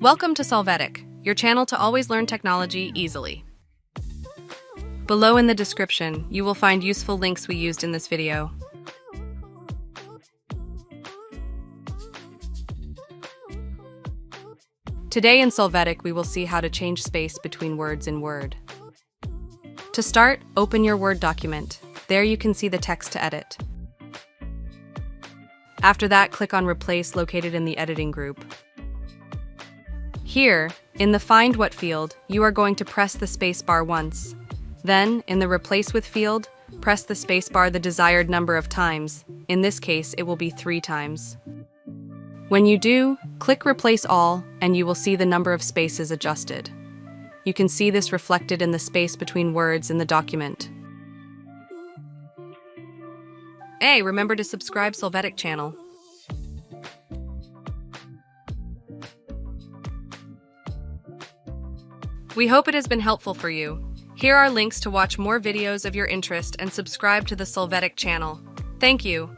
Welcome to Solvetic, your channel to always learn technology easily. Below in the description, you will find useful links we used in this video. Today in Solvetic, we will see how to change space between words in Word. To start, open your Word document. There you can see the text to edit. After that, click on Replace located in the editing group. Here, in the Find What field, you are going to press the spacebar once. Then, in the Replace With field, press the spacebar the desired number of times. In this case, it will be 3 times. When you do, click Replace All, and you will see the number of spaces adjusted. You can see this reflected in the space between words in the document. Hey, remember to subscribe Solvetic channel. We hope it has been helpful for you. Here are links to watch more videos of your interest and subscribe to the Solvetic channel. Thank you.